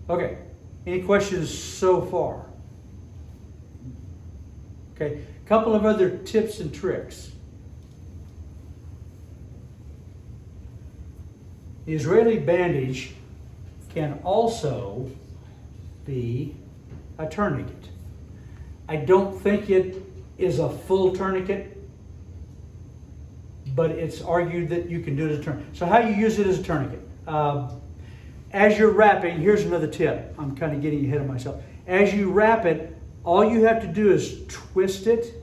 A: know. Okay, any questions so far? Okay, a couple of other tips and tricks. The Israeli bandage can also be a tourniquet. I don't think it is a full tourniquet, but it's argued that you can do it as a tourniquet. So how you use it as a tourniquet? As you're wrapping, here's another tip. I'm kind of getting ahead of myself. As you wrap it, all you have to do is twist it.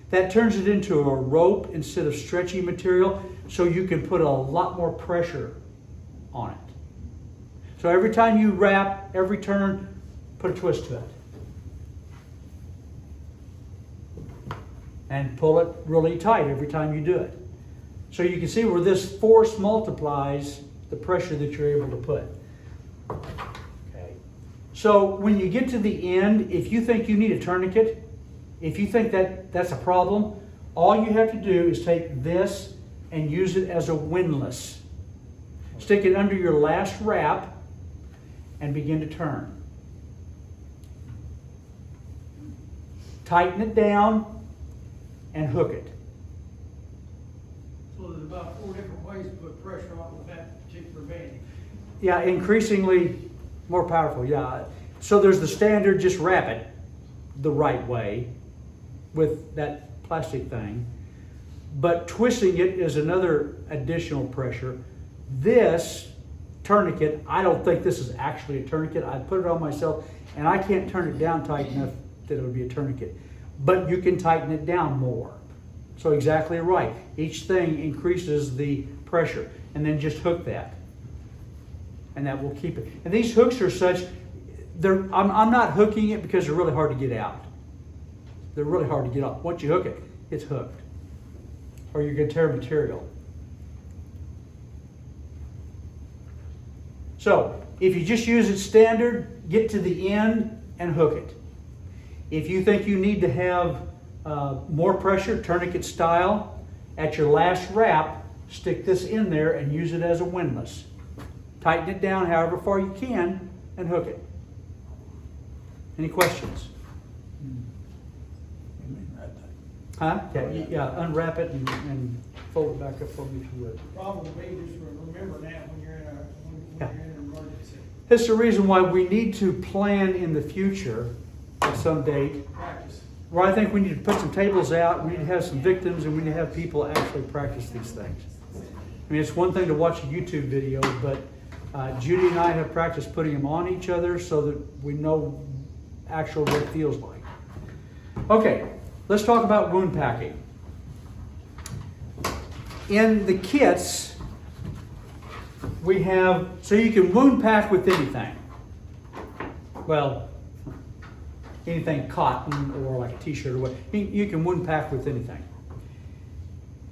A: That turns it into a rope instead of stretchy material, so you can put a lot more pressure on it. So every time you wrap, every turn, put a twist to it. And pull it really tight every time you do it. So you can see where this force multiplies the pressure that you're able to put. Okay. So when you get to the end, if you think you need a tourniquet, if you think that that's a problem, all you have to do is take this and use it as a windlass. Stick it under your last wrap and begin to turn. Tighten it down and hook it.
G: So there's about 4 different ways to put pressure on with that particular bandage.
A: Yeah, increasingly more powerful, yeah. So there's the standard, just wrap it the right way with that plastic thing. But twisting it is another additional pressure. This tourniquet, I don't think this is actually a tourniquet. I put it on myself and I can't turn it down tight enough that it would be a tourniquet. But you can tighten it down more. So exactly right. Each thing increases the pressure, and then just hook that. And that will keep it. And these hooks are such, I'm not hooking it because they're really hard to get out. They're really hard to get off. Once you hook it, it's hooked. Or you're going to tear material. So, if you just use it standard, get to the end and hook it. If you think you need to have more pressure, tourniquet style, at your last wrap, stick this in there and use it as a windlass. Tighten it down however far you can and hook it. Any questions? Huh? Yeah, unwrap it and fold it back up for me if you would.
G: Problem with me, just remember that when you're in an emergency.
A: This is the reason why we need to plan in the future at some date.
G: Practice.
A: Where I think we need to put some tables out, we need to have some victims, and we need to have people actually practice these things. I mean, it's one thing to watch a YouTube video, but Judy and I have practiced putting them on each other so that we know actually what it feels like. Okay, let's talk about wound packing. In the kits, we have, so you can wound pack with anything. Well, anything cotton or like a t-shirt or what, you can wound pack with anything.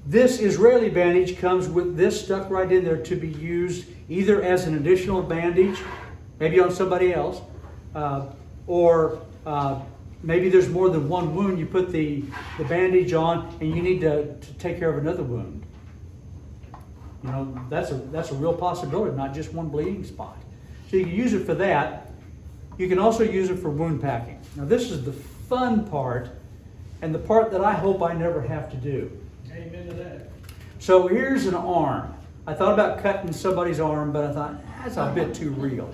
A: This Israeli bandage comes with this stuck right in there to be used either as an additional bandage, maybe on somebody else, or maybe there's more than one wound, you put the bandage on and you need to take care of another wound. You know, that's a real possibility, not just one bleeding spot. So you can use it for that. You can also use it for wound packing. Now this is the fun part, and the part that I hope I never have to do.
G: Amen to that.
A: So here's an arm. I thought about cutting somebody's arm, but I thought, that's a bit too real.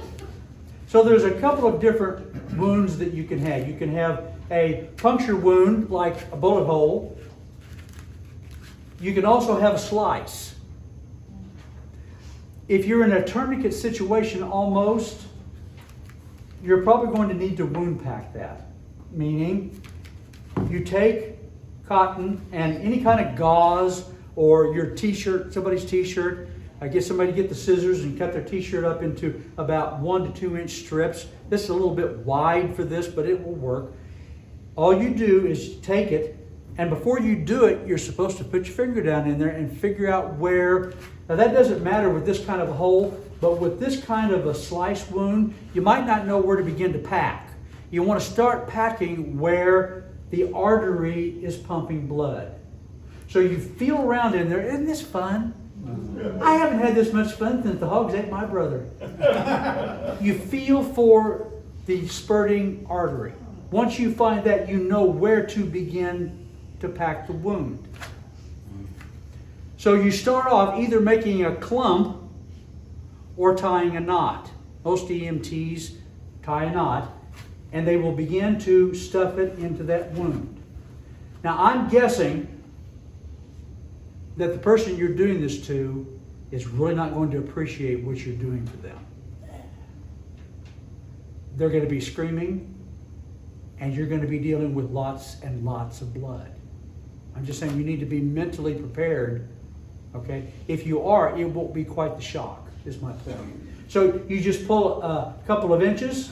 A: So there's a couple of different wounds that you can have. You can have a puncture wound, like a bullet hole. You can also have a slice. If you're in a tourniquet situation almost, you're probably going to need to wound pack that. Meaning, you take cotton and any kind of gauze or your t-shirt, somebody's t-shirt, get somebody to get the scissors and cut their t-shirt up into about 1 to 2 inch strips. This is a little bit wide for this, but it will work. All you do is take it, and before you do it, you're supposed to put your finger down in there and figure out where. Now that doesn't matter with this kind of a hole, but with this kind of a slice wound, you might not know where to begin to pack. You want to start packing where the artery is pumping blood. So you feel around in there. Isn't this fun? I haven't had this much fun since the hogs ate my brother. You feel for the spurting artery. Once you find that, you know where to begin to pack the wound. So you start off either making a clump or tying a knot. Most EMTs tie a knot, and they will begin to stuff it into that wound. Now I'm guessing that the person you're doing this to is really not going to appreciate what you're doing for them. They're going to be screaming, and you're going to be dealing with lots and lots of blood. I'm just saying you need to be mentally prepared Okay? If you are, it won't be quite the shock, is my point. So you just pull a couple of inches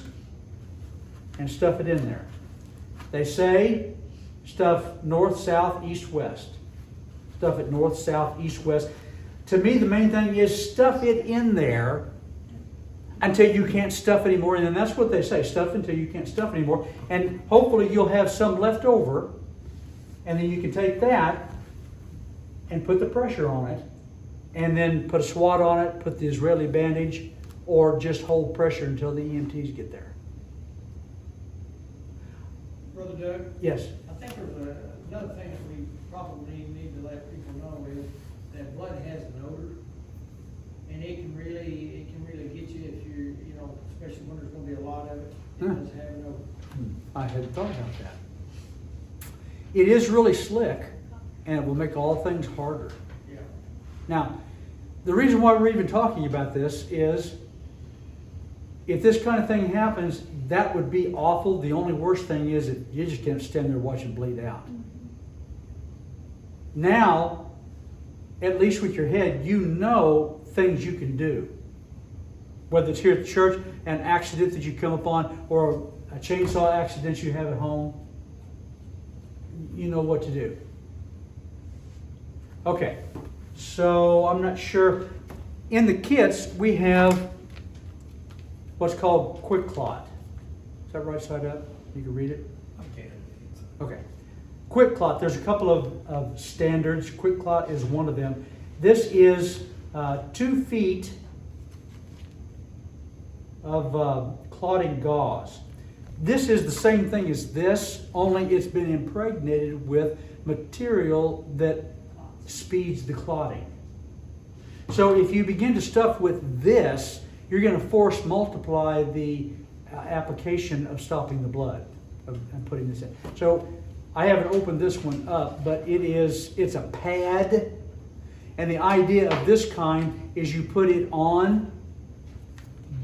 A: and stuff it in there. They say stuff north, south, east, west. Stuff it north, south, east, west. To me, the main thing is stuff it in there until you can't stuff anymore. And then that's what they say, stuff until you can't stuff anymore. And hopefully you'll have some left over. And then you can take that and put the pressure on it. And then put a swat on it, put the Israeli bandage, or just hold pressure until the EMTs get there.
G: Brother Doug?
A: Yes.
G: I think there's another thing that we probably need to let people know is that blood has an odor. And it can really get you if you're, especially when there's gonna be a lot of it. It
A: Huh.
G: does have an odor.
A: I hadn't thought about that. It is really slick, and it will make all things harder.
G: Yeah.
A: Now, the reason why we're even talking about this is if this kind of thing happens, that would be awful. The only worst thing is that you just can't stand there watching bleed out. Now, at least with your head, you know things you can do. Whether it's here at the church, an accident that you come upon, or a chainsaw accident you have at home, you know what to do. Okay, so I'm not sure. In the kits, we have what's called Quick Clot. Is that right side up? You can read it?
B: Okay.
A: Okay. Quick Clot, there's a couple of standards. Quick Clot is one of them. This is 2 feet of clotting gauze. This is the same thing as this, only it's been impregnated with material that speeds the clotting. So if you begin to stuff with this, you're going to force multiply the application of stopping the blood and putting this in. So I haven't opened this one up, but it's a pad. And the idea of this kind is you put it on,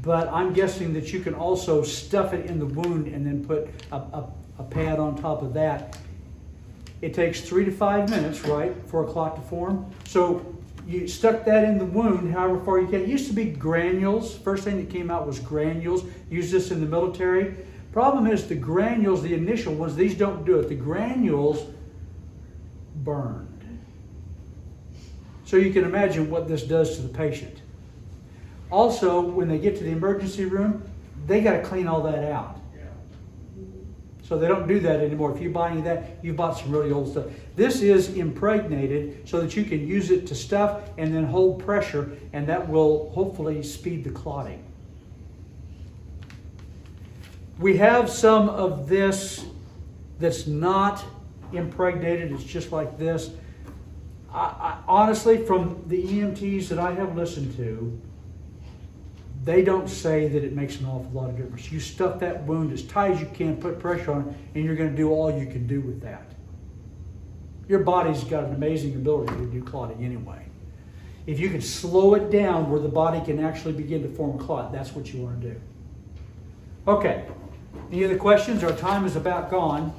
A: but I'm guessing that you can also stuff it in the wound and then put a pad on top of that. It takes 3 to 5 minutes, right, for a clot to form. So you stuck that in the wound however far you can. It used to be granules. First thing that came out was granules. Use this in the military. Problem is the granules, the initial ones, these don't do it. The granules burned. So you can imagine what this does to the patient. Also, when they get to the emergency room, they got to clean all that out. So they don't do that anymore. If you buy any of that, you've bought some really old stuff. This is impregnated so that you can use it to stuff and then hold pressure, and that will hopefully speed the clotting. We have some of this that's not impregnated. It's just like this. I honestly, from the EMTs that I have listened to, they don't say that it makes an awful lot of difference. You stuff that wound as tight as you can, put pressure on it, and you're going to do all you can do with that. Your body's got an amazing ability to do clotting anyway. If you can slow it down where the body can actually begin to form a clot, that's what you want to do. Okay, any other questions? Our time is about gone.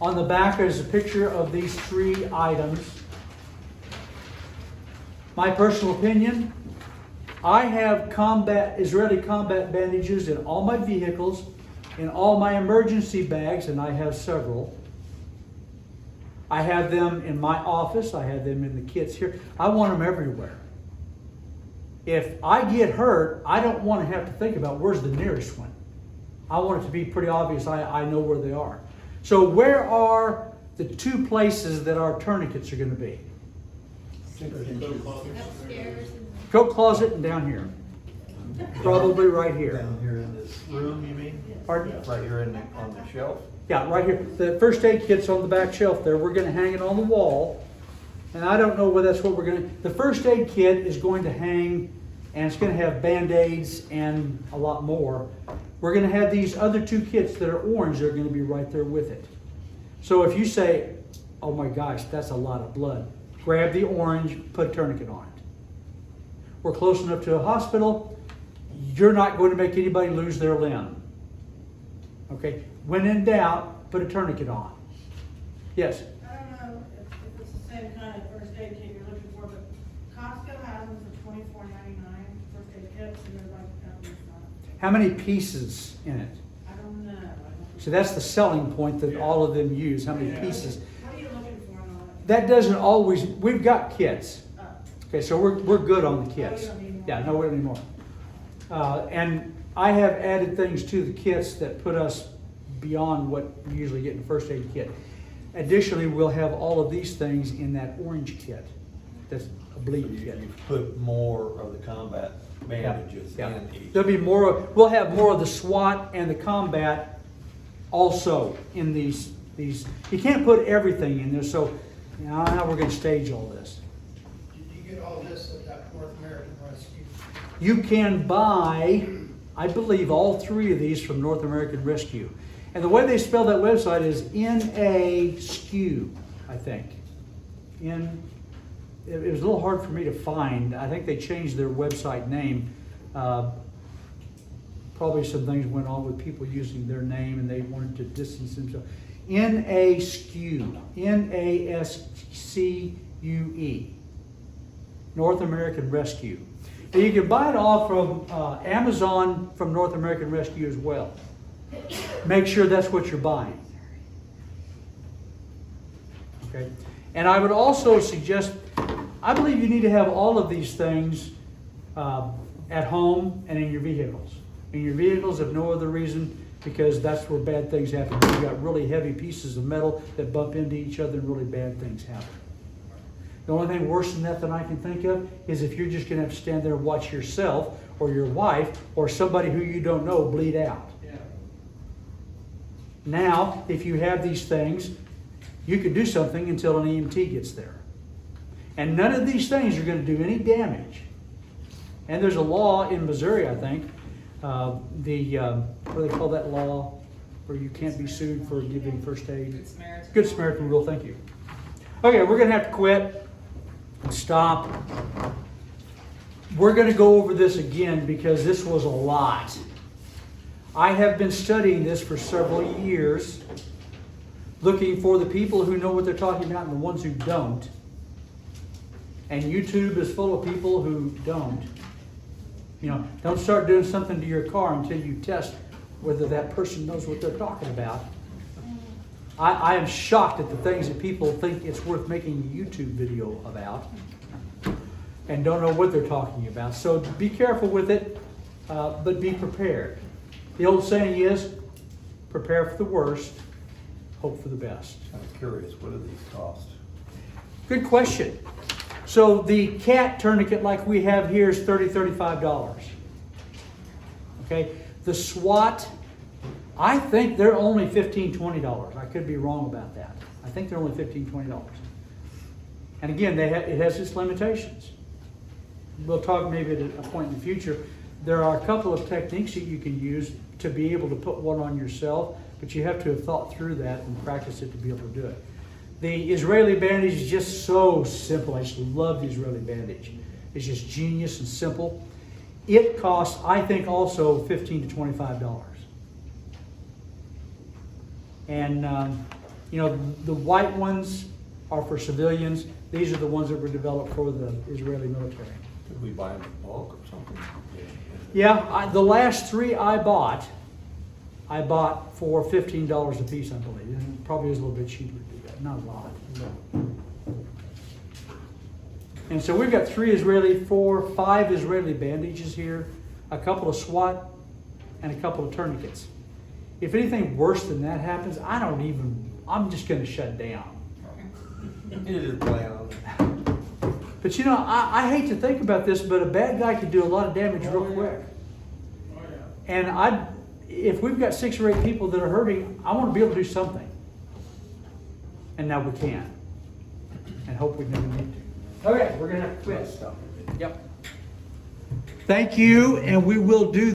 A: On the back is a picture of these 3 items. My personal opinion, I have Israeli combat bandages in all my vehicles, in all my emergency bags, and I have several. I have them in my office. I have them in the kits here. I want them everywhere. If I get hurt, I don't want to have to think about where's the nearest one. I want it to be pretty obvious. I know where they are. So where are the 2 places that our tourniquets are going to be?
C: Upstairs.
A: Coat closet and down here. Probably right here.
F: Down here in this.
B: Room, you mean?
A: Pardon?
B: Right here on the shelf?
A: Yeah, right here. The first aid kit's on the back shelf there. We're going to hang it on the wall. And I don't know whether that's what we're going to... The first aid kit is going to hang, and it's going to have Band-Aids and a lot more. We're going to have these other 2 kits that are orange. They're going to be right there with it. So if you say, oh my gosh, that's a lot of blood, grab the orange, put a tourniquet on it. We're close enough to a hospital. You're not going to make anybody lose their limb. Okay? When in doubt, put a tourniquet on. Yes?
D: I don't know if it's the same kind of first aid kit you're tips and they're like, it's not.
A: How many pieces in it?
D: I don't know.
A: So that's the selling point that all of them use, how many pieces.
D: What are you looking for in all
A: That doesn't always, we've got kits.
D: that?
A: Okay, so we're good on the kits.
D: Oh, you don't need more.
A: Yeah, no, we don't need more. And I have added things to the kits that put us beyond what we usually get in a first aid kit. Additionally, we'll have all of these things in that orange kit. That's a
B: So
A: bleed
B: you
A: kit.
B: put more of the combat bandages
A: Yeah.
B: in each.
A: There'll be more, we'll have more of the SWAT and the combat also in these. You can't put everything in there, so you know how we're gonna stage all this.
H: Did you get all this at that North American Rescue?
A: You can buy, I believe, all three of these from North American Rescue. And the way they spell that website is NASKU, I think. It was a little hard for me to find. I think they changed their website name. Probably some things went on with people using their name and they wanted to distance themselves. NASKU, NASCUE, North American Rescue. And you can buy it all from Amazon from North American Rescue as well. Make sure that's what you're buying. Okay? And I would also suggest, I believe you need to have all of these things at home and in your vehicles. In your vehicles, if no other reason, because that's where bad things happen. You've got really heavy pieces of metal that bump into each other and really bad things happen. The only thing worse than that I can think of is if you're just going to have to stand there and watch yourself or your wife or somebody who you don't know bleed out.
G: Yeah.
A: Now, if you have these things, you can do something until an EMT gets there. And none of these things are going to do any damage. And there's a law in Missouri, I think, what do they call that law, where you can't be sued for giving first aid?
I: Good Samaritan.
A: Good Samaritan rule, thank you. Okay, we're going to have to quit and stop. We're going to go over this again because this was a lot. I have been studying this for several years, looking for the people who know what they're talking about and the ones who don't. And YouTube is full of people who don't. You know, don't start doing something to your car until you test whether that person knows what they're talking about. I am shocked at the things that people think it's worth making a YouTube video about and don't know what they're talking about. So be careful with it, but be prepared. The old saying is, prepare for the worst, hope for the best.
B: I'm curious, what do these cost?
A: Good question. So the cat tourniquet like we have here is $30, $35. Okay, the SWAT, I think they're only $15, $20. I could be wrong about that. I think they're only $15, $20. And again, it has its limitations. We'll talk maybe at a point in the future. There are a couple of techniques that you can use to be able to put one on yourself, but you have to have thought through that and practice it to be able to do it. The Israeli bandage is just so simple. I just love the Israeli bandage. It's just genius and simple. It costs, I think, also $15 to $25. And, you know, the white ones are for civilians. These are the ones that were developed for the Israeli military.
B: Could we buy them in bulk or something?
A: Yeah, the last three I bought for $15 a piece, I believe. And it probably is a little bit cheaper to do that, not a lot. And so we've got 5 Israeli bandages here, a couple of SWAT, and a couple of tourniquets. If anything worse than that happens, I'm just going to shut down.
B: You just plan on it.
A: But you know, I hate to think about this, but a bad guy could do a lot of damage real quick.
G: Oh, yeah.
A: And if we've got 6 or 8 people that are hurting, I want to be able to do something. And now we can. And hope we never need to. Okay, we're going to have to quit. Yep. Thank you, and we will do